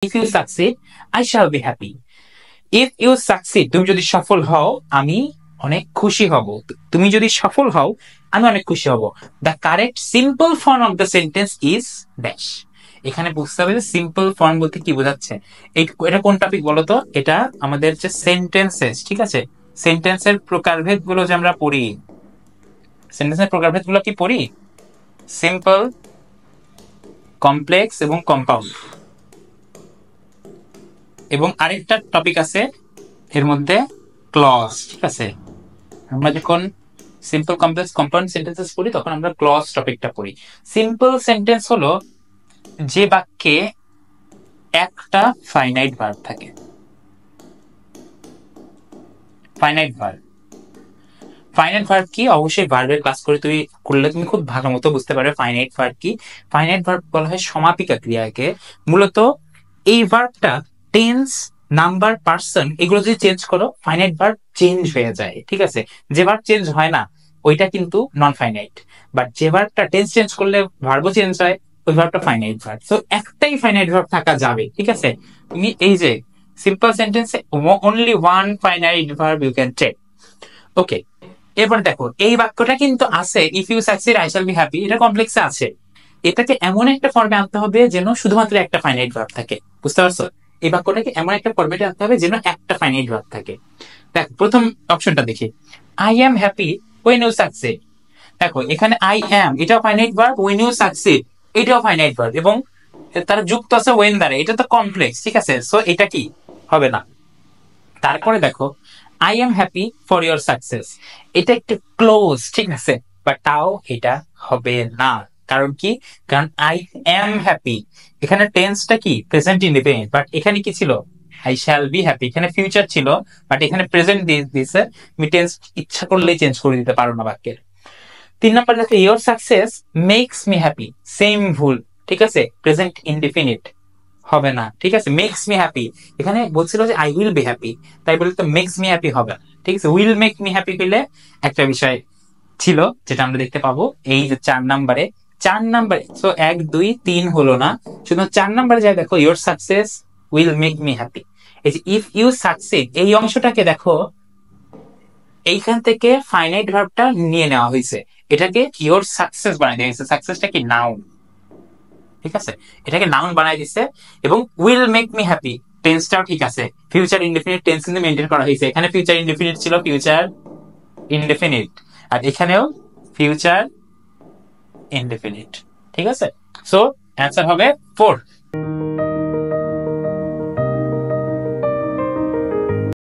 If you succeed I shall be happy. If you succeed, তুমি যদি সফল হও আমি অনেক খুশি হব। তুমি যদি সফল হও আমি অনেক খুশি হব। The correct simple form of the sentence is dash. এখানে বুঝতে হবে যে সিম্পল ফর্ম বলতে কি বোঝাচ্ছে। এটা কোন টপিক বলো তো? এটা আমাদের যে সেন্টেন্সেস, ঠিক আছে, সেন্টেন্সের প্রকারভেদ গুলো যে আমরা পড়ি, সেন্টেন্সের প্রকারভেদ গুলো কি পড়ি? সিম্পল, কমপ্লেক্স এবং কম্পাউন্ড। এবং আরেকটা টপিক আছে এর মধ্যে, ক্লজ, ঠিক আছে। আমরা যখন সিম্পল, কমপ্লেক্স, কম্পাউন্ড সেন্টেন্সেস পড়ি তখন আমরা ক্লজ টপিকটা পড়ি। সিম্পল সেন্টেন্স হলো যে বাক্যে একটা ফাইনাইট ভার্ব থাকে। ফাইনাইট ভার্ব, ফাইনাইট ভার্ব কি? অবশ্যই ভার্বের ক্লাস করে তুমি করলে তুমি খুব ভালো মতো বুঝতে পারবে ফাইনাইট ভার্ব কি। ফাইনাইট ভার্ব বলা হয় সমাপিকা ক্রিয়াকে। মূলত এই ভার্বটা টেন্স, নাম্বার, পার্সন এগুলো যদি চেঞ্জ করো ফাইনাইট ভার্ব চেঞ্জ হয়ে যায়, ঠিক আছে। যে ভার্ব চেঞ্জ হয় না ওইটা কিন্তু নন ফাইনাইট, বাট যে ভার্বটা টেন্স চেঞ্জ করলে ভার্বও চেঞ্জ হয় ওই ভার্বটা ফাইনাইট ভার্ব। তো একটাই ফাইনাইট ভার্ব থাকা যাবে, ঠিক আছে। তুমি এই যে সিম্পল সেন্টেন্সে only one finite verb you can take. Okay, এরপর দেখো এই বাক্যটা কিন্তু আছে if you succeed I shall be happy, এটা কমপ্লেক্সে আছে। এটাকে এমন একটা ফর্মে আনতে হবে যেন শুধুমাত্র একটা ফাইনাইট ভার্ব থাকে, বুঝতে পারছো? এই বাক্যটাকে এমন একটা ফরম্যাটে আনতে হবে যেন একটা ফাইনাইট ভার্ব থাকে। দেখো প্রথম অপশনটা দেখি, I am happy when you succeed. দেখো এখানে আই এম এটাও finite verb, when you succeed এটাও ফাইনাইট ভার্ব, এবং তারা যুক্ত আছে ওয়েন দ্বারা, এটা তো কমপ্লেক্স, ঠিক আছে। সো এটা কি হবে না। তারপরে দেখো I am happy for your success, এটা একটু ক্লোজ, ঠিক আছে, বাট তাও এটা হবে না। কারণ কি? কারণ আই এম হ্যাপি, এখানে টেন্সটা কি প্রেজেন্ট ইনডিফিনিট, বাট এখানে কি ছিল আই শ্যাল বি হ্যাপি, এখানে ফিউচার ছিল, বাট এখানে প্রেজেন্ট দিয়েছে। তুমি টেন্স ইচ্ছা করলেই চেঞ্জ করে দিতে পারো না বাক্যের। 3 নম্বর দেখো your success makes me happy, same ভুল, ঠিক আছে, প্রেজেন্ট ইনডিফিনিট হবে না, ঠিক আছে। মেক্স মি হ্যাপি, এখানে বলছিল যে আই উইল বি হ্যাপি, তাই বলে তো মেক্স মি হ্যাপি হবে না, ঠিক আছে। উইল মেক মি হ্যাপি পেলে একটা বিষয় ছিল যেটা আমরা দেখতে পাবো এই যে 4 নম্বরে। 4 নম্বরে তো 1 2 3 হলো না, শুধু 4 নম্বরে যাই দেখো your success will make me happy. এই যে ইফ ইউ সাকসিড এই অংশটাকে দেখো, এইখান থেকে ফাইনাইট ভার্বটা নিয়ে নেওয়া হয়েছে, এটাকে ইয়োর সাকসেস বানাই দেওয়া হয়েছে। সাকসেসটা কি নাউন, ঠিক আছে, এটাকে নাউন বানাই দিচ্ছে। এবং উইল মেক মি হ্যাপি টেন্সটাও ঠিক আছে, ফিউচার ইনডেফিনিট টেন্স কিন্তু মেনটেন করা হয়েছে। এখানে ফিউচার ইনডেফিনিট ছিল ফিউচার ইনডেফিনিট, আর এখানেও ফিউচার ইনডেফিনিট, ঠিক আছে। সো অ্যান্সার হবে 4।